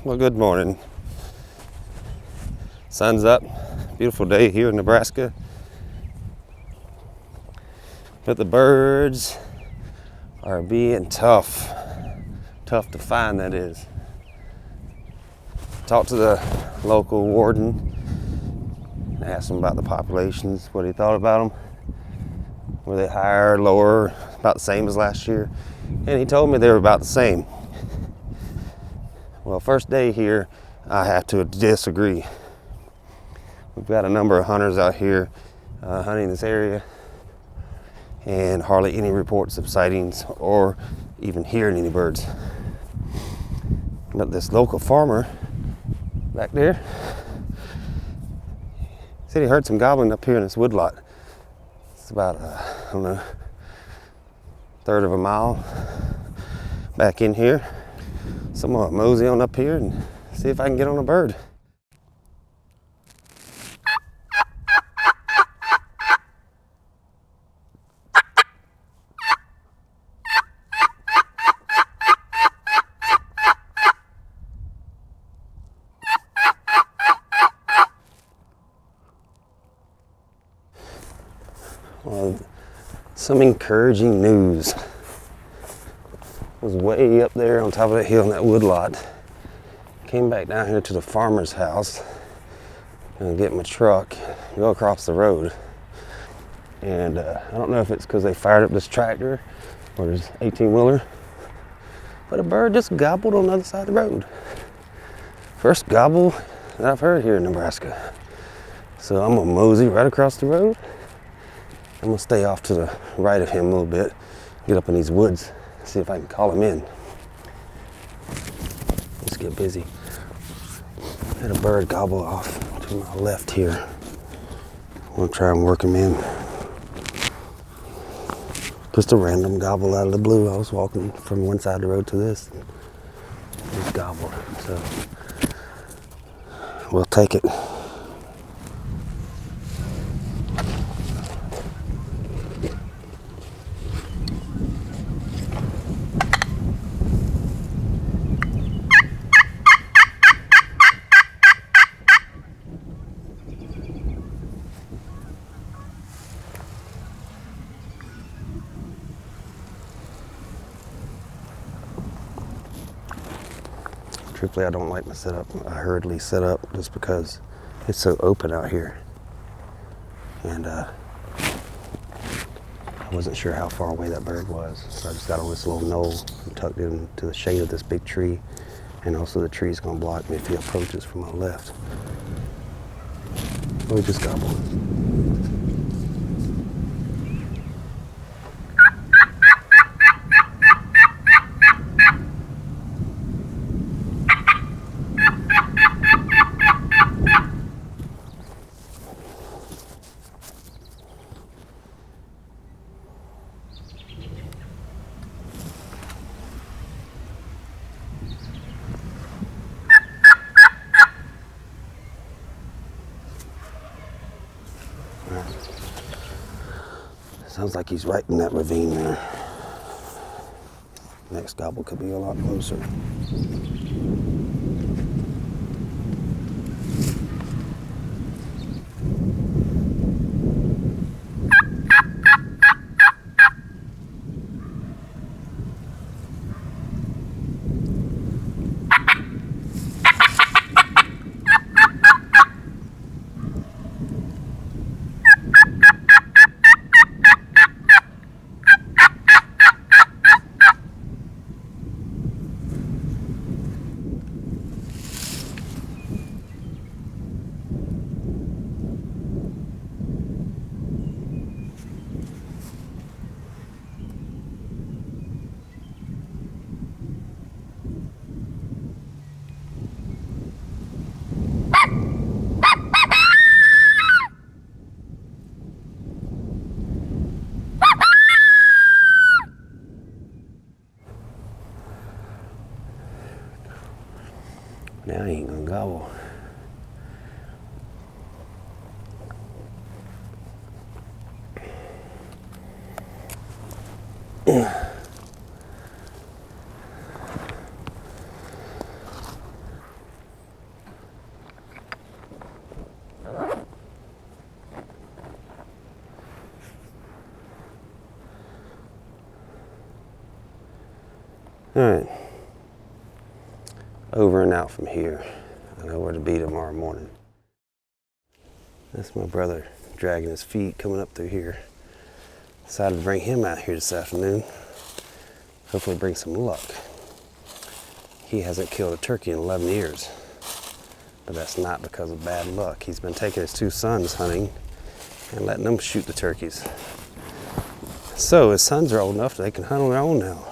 Well, good morning. Sun's up. Beautiful day here in Nebraska. But the birds are being tough. Tough to find, that is. Talked to the local warden. Asked him about the populations, what he thought about them. Were they higher, lower, about the same as last year? And he told me they were about the same. Well, first day here, I have to disagree. We've got a number of hunters out here hunting this area, and hardly any reports of sightings or even hearing any birds. But this local farmer back there said he heard some gobbling up here in this woodlot. It's about, I don't know, third of a mile back in here. So I'm gonna mosey on up here and see if I can get on a bird. Well, some encouraging news. Was way up there on top of that hill in that woodlot. Came back down here to the farmer's house and get my truck, go across the road. And I don't know if it's because they fired up this tractor or this 18-wheeler, but a bird just gobbled on the other side of the road. First gobble that I've heard here in Nebraska. So I'm gonna mosey right across the road. I'm gonna stay off to the right of him a little bit, get up in these woods, see if I can call him in. Let's get busy. Had a bird gobble off to my left here. I'm gonna try and work him in. Just a random gobble out of the blue. I was walking from one side of the road to this. Just gobbled. So we'll take it. Truthfully, I don't like my setup. I hurriedly set up just because it's so open out here. And I wasn't sure how far away that bird was. So I just got on this little knoll and tucked into the shade of this big tree. And also the tree's gonna block me if he approaches from my left. So we just gobble. Sounds like he's right in that ravine there. Next gobble could be a lot closer. Now he ain't gonna gobble. All right. Over and out from here. I know where to be tomorrow morning. That's my brother dragging his feet coming up through here. Decided to bring him out here this afternoon. Hopefully bring some luck. He hasn't killed a turkey in 11 years. But that's not because of bad luck. He's been taking his 2 sons hunting and letting them shoot the turkeys. So his sons are old enough that they can hunt on their own now.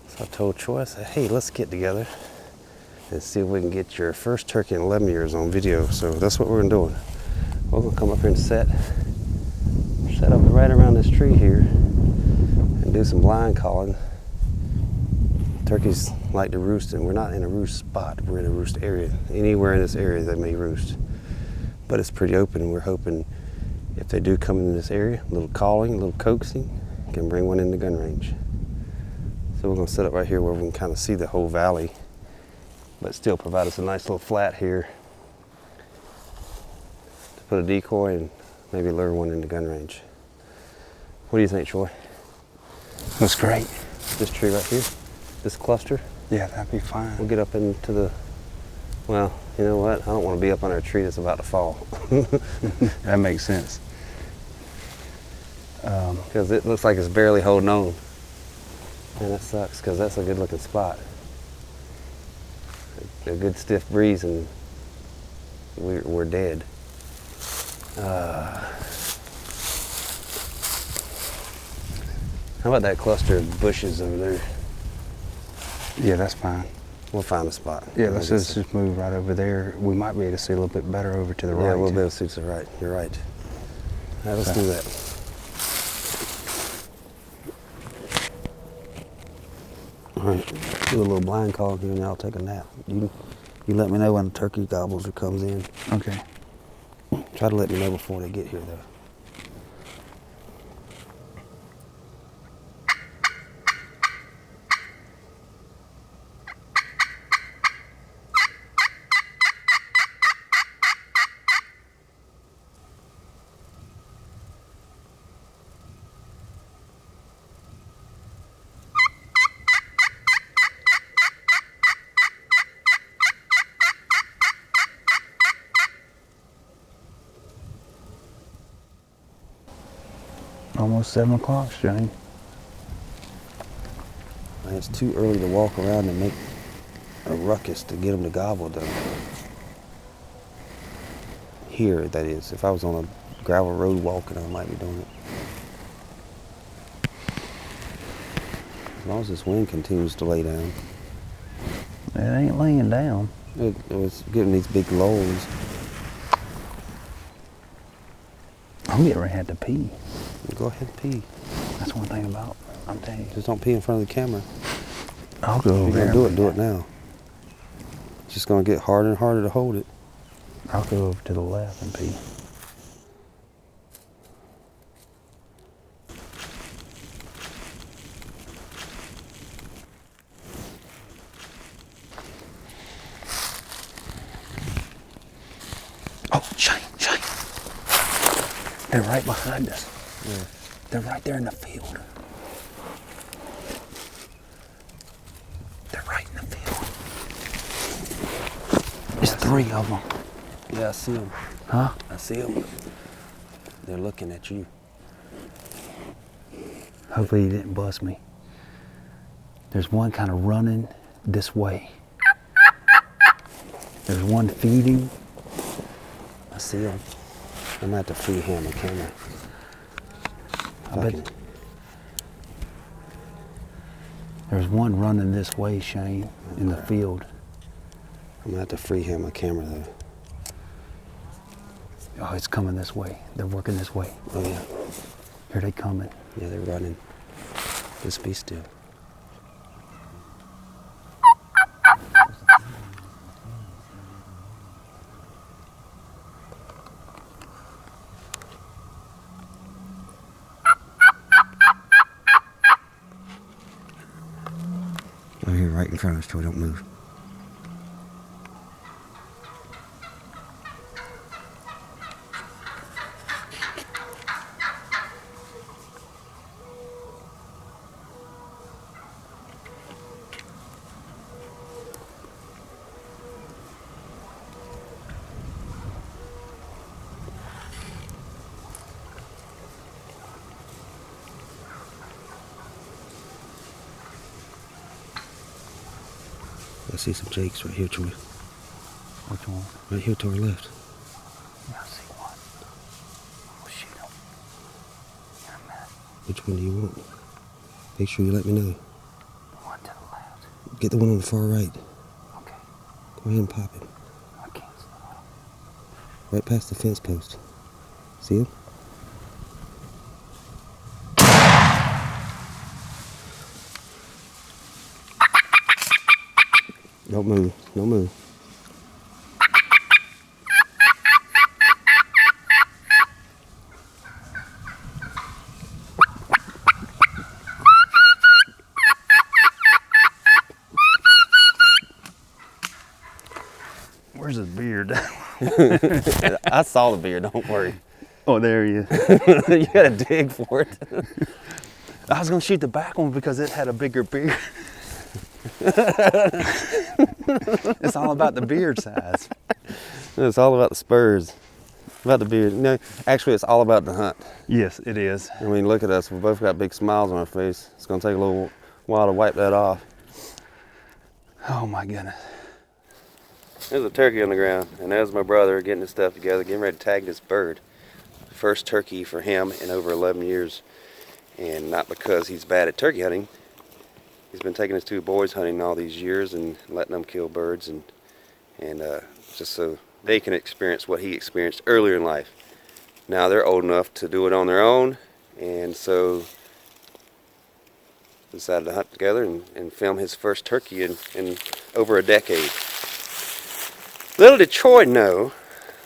So I told Troy, I said, hey, let's get together and see if we can get your first turkey in 11 years on video. So that's what we're gonna do. We're gonna come up here and set up right around this tree here and do some blind calling. Turkeys like to roost, and we're not in a roost spot, we're in a roost area. Anywhere in this area they may roost. But it's pretty open, and we're hoping if they do come in this area, a little calling, a little coaxing, can bring one in the gun range. So we're gonna set up right here where we can kind of see the whole valley, but still provide us a nice little flat here to put a decoy and maybe lure one in the gun range. What do you think, Troy? That's great. This tree right here? This cluster? Yeah, that'd be fine. We'll get up into the, well, you know what? I don't want to be up on a tree that's about to fall. That makes sense. Because it looks like it's barely holding on. And that sucks, because that's a good looking spot. A good stiff breeze and we're dead. How about that cluster of bushes over there? Yeah, that's fine. We'll find a spot. Yeah, let's just move right over there. We might be able to see a little bit better over to the right. Yeah, we'll be able to see to the right. You're right. All right, let's do that. All right, do a little blind call here and I'll take a nap. You let me know when the turkey gobbler comes in. Okay. Try to let me know before they get here though. Almost 7 o'clock, Shane. It's too early to walk around and make a ruckus to get them to gobble though. Here, that is. If I was on a gravel road walking, I might be doing it. As long as this wind continues to lay down. It ain't laying down. It was getting these big lulls. I'm getting ready to have to pee. Go ahead and pee. That's one thing about, I'm telling you. Just don't pee in front of the camera. I'll go over there. If you're gonna do it now. It's just gonna get harder and harder to hold it. I'll go over to the left and pee. Oh, Shane. They're right behind us. Yeah. They're right there in the field. They're right in the field. There's 3 of them. Yeah, I see them. Huh? I see them. They're looking at you. Hopefully he didn't bust me. There's one kind of running this way. There's one feeding. I see them. I'm gonna have to freehand the camera. I bet there's one running this way, Shane, in the field. I'm gonna have to freehand my camera though. Oh, it's coming this way. They're working this way. Oh yeah. Here they coming. Yeah, they're running. Just be still. Oh, here, right in front of us, Troy, don't move. see some jakes right here, Troy. Which one? Right here to our left. Yeah, I see one. We'll shoot him in a minute. Which one do you want? Make sure you let me know. The one to the left. Get the one on the far right. Okay. Go ahead and pop it. I can't see. Right past the fence post. See him? Don't move. Don't move. Where's his beard? I saw the beard, don't worry. Oh, there he is. You gotta dig for it. I was gonna shoot the back one because it had a bigger beard. It's all about the beard size. It's all about the spurs. About the beard. No, actually it's all about the hunt. Yes, it is. I mean, look at us. We both got big smiles on our face. It's gonna take a little while to wipe that off. Oh my goodness. There's a turkey on the ground, and there's my brother getting his stuff together, getting ready to tag this bird. First turkey for him in over 11 years, and not because he's bad at turkey hunting. He's been taking his two boys hunting all these years and letting them kill birds, and just so they can experience what he experienced earlier in life. Now they're old enough to do it on their own, and so decided to hunt together and film his first turkey in over a decade. Little did Troy know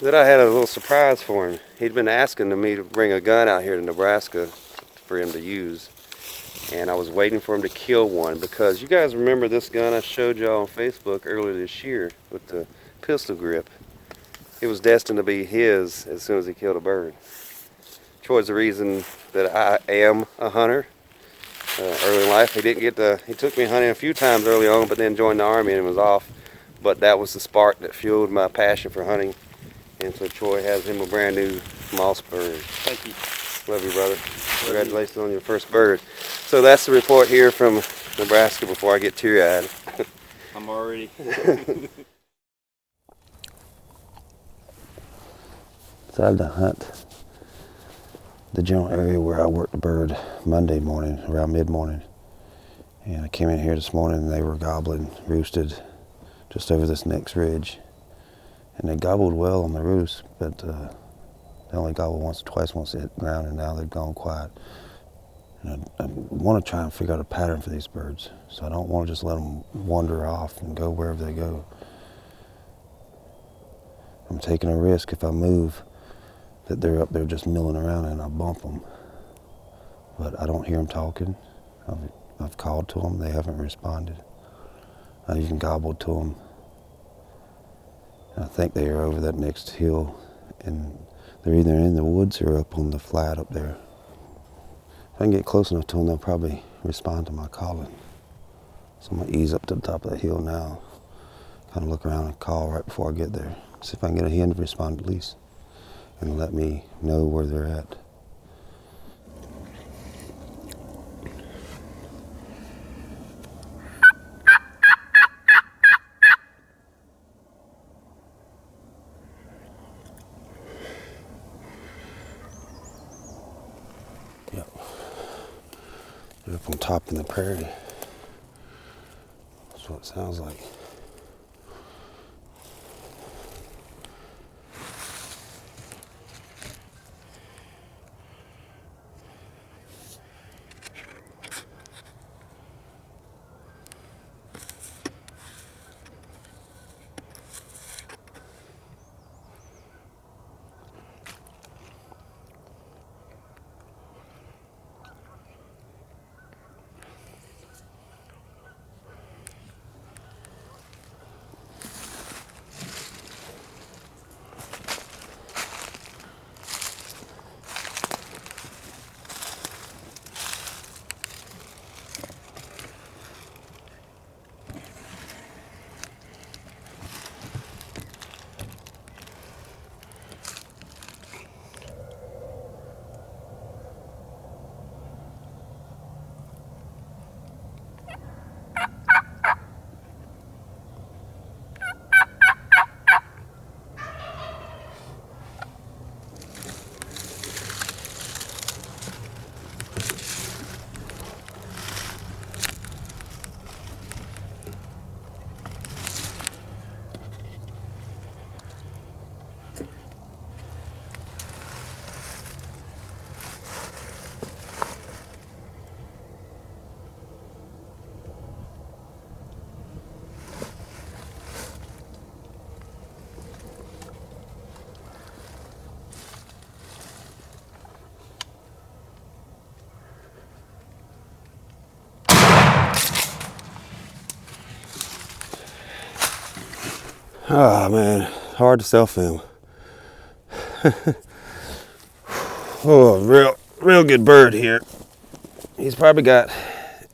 that I had a little surprise for him. He'd been asking me to bring a gun out here to Nebraska for him to use. And I was waiting for him to kill one because you guys remember this gun I showed y'all on Facebook earlier this year with the pistol grip. It was destined to be his as soon as he killed a bird. Troy's the reason that I am a hunter. Early in life, he took me hunting a few times early on, but then joined the Army and was off. But that was the spark that fueled my passion for hunting. And so Troy has him a brand new Mossberg. Thank you. Love you, brother. Congratulations on your first bird. So that's the report here from Nebraska before I get teary-eyed. I'm already. Decided to hunt the general area where I worked the bird Monday morning, around mid-morning. And I came in here this morning and they were gobbling, roosted just over this next ridge. And they gobbled well on the roost, but they only gobbled once or twice once they hit the ground, and now they've gone quiet. And I want to try and figure out a pattern for these birds, so I don't want to just let them wander off and go wherever they go. I'm taking a risk if I move that they're up there just milling around and I bump them. But I don't hear them talking. I've called to them, they haven't responded. I even gobbled to them. I think they are over that next hill, and they're either in the woods or up on the flat up there. If I can get close enough to them, they'll probably respond to my calling. So I'm gonna ease up to the top of that hill now, kind of look around and call right before I get there. See if I can get a hen to respond at least, and let me know where they're at. They're up on top in the prairie. That's what it sounds like. Oh man, hard to self-film. Oh, real good bird here. He's probably got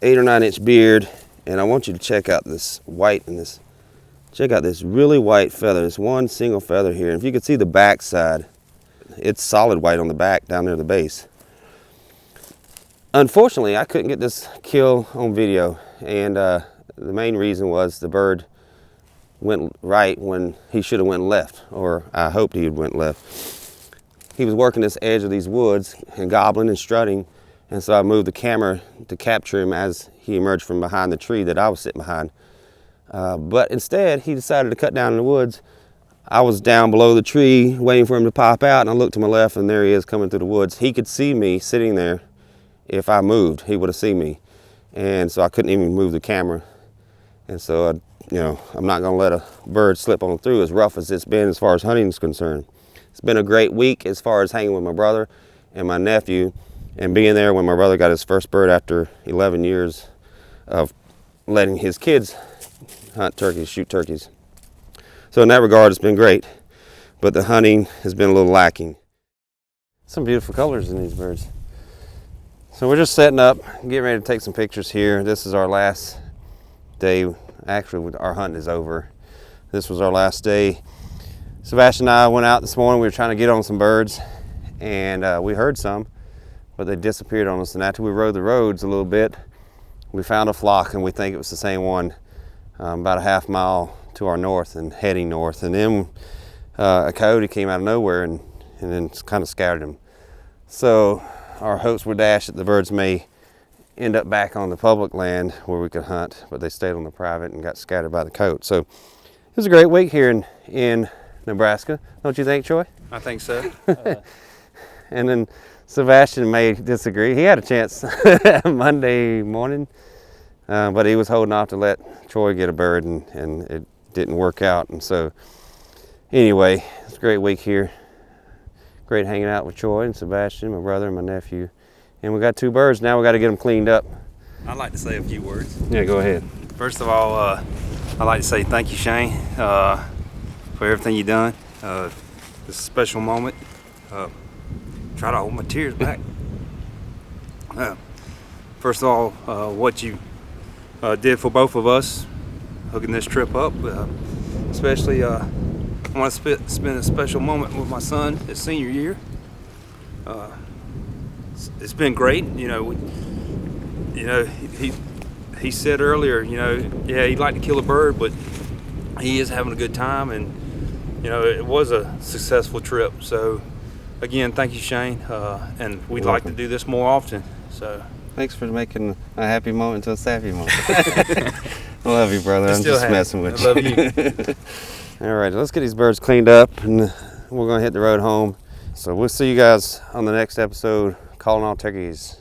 8 or 9 inch beard, and I want you to check out this white and this. Check out this really white feather. This one single feather here. And if you could see the back side, it's solid white on the back down there at the base. Unfortunately, I couldn't get this kill on video, and the main reason was the bird went right when he should have went left, or I hoped he went left. He was working this edge of these woods and gobbling and strutting, and so I moved the camera to capture him as he emerged from behind the tree that I was sitting behind. But instead, he decided to cut down in the woods. I was down below the tree waiting for him to pop out, and I looked to my left, and there he is coming through the woods. He could see me sitting there. If I moved, he would have seen me. And so I couldn't even move the camera. And so, I'm not gonna let a bird slip on through, as rough as it's been as far as hunting is concerned. It's been a great week as far as hanging with my brother and my nephew, and being there when my brother got his first bird after 11 years of letting his kids hunt turkeys, shoot turkeys. So in that regard, it's been great, but the hunting has been a little lacking. Some beautiful colors in these birds. So we're just setting up, getting ready to take some pictures here. This is our last day. Actually, our hunt is over. This was our last day. Sebastian and I went out this morning. We were trying to get on some birds, and we heard some, but they disappeared on us. And after we rode the roads a little bit, we found a flock, and we think it was the same one about a half mile to our north and heading north. And then a coyote came out of nowhere and then kind of scattered them. So our hopes were dashed that the birds may end up back on the public land where we could hunt, but they stayed on the private and got scattered by the coyote. So it was a great week here in Nebraska, don't you think, Troy? I think so. And then Sebastian may disagree. He had a chance Monday morning, but he was holding off to let Troy get a bird, and it didn't work out. And so anyway, it's a great week here. Great hanging out with Troy and Sebastian, my brother and my nephew. And we got 2 birds. Now we got to get them cleaned up. I'd like to say a few words. Yeah, go ahead. First of all, I'd like to say thank you, Shane, for everything you've done. This is a special moment. Try to hold my tears back. First of all, what you did for both of us, hooking this trip up, especially I want to spend a special moment with my son his senior year. It's been great, he said earlier, yeah, he'd like to kill a bird, but he is having a good time, and it was a successful trip. So again, thank you, Shane, and we'd like to do this more often. So thanks for making a happy moment to a sappy moment. I love you, brother. I'm just messing with you. I love you. All right, let's get these birds cleaned up, and we're gonna hit the road home. So we'll see you guys on the next episode, Calling All Turkeys.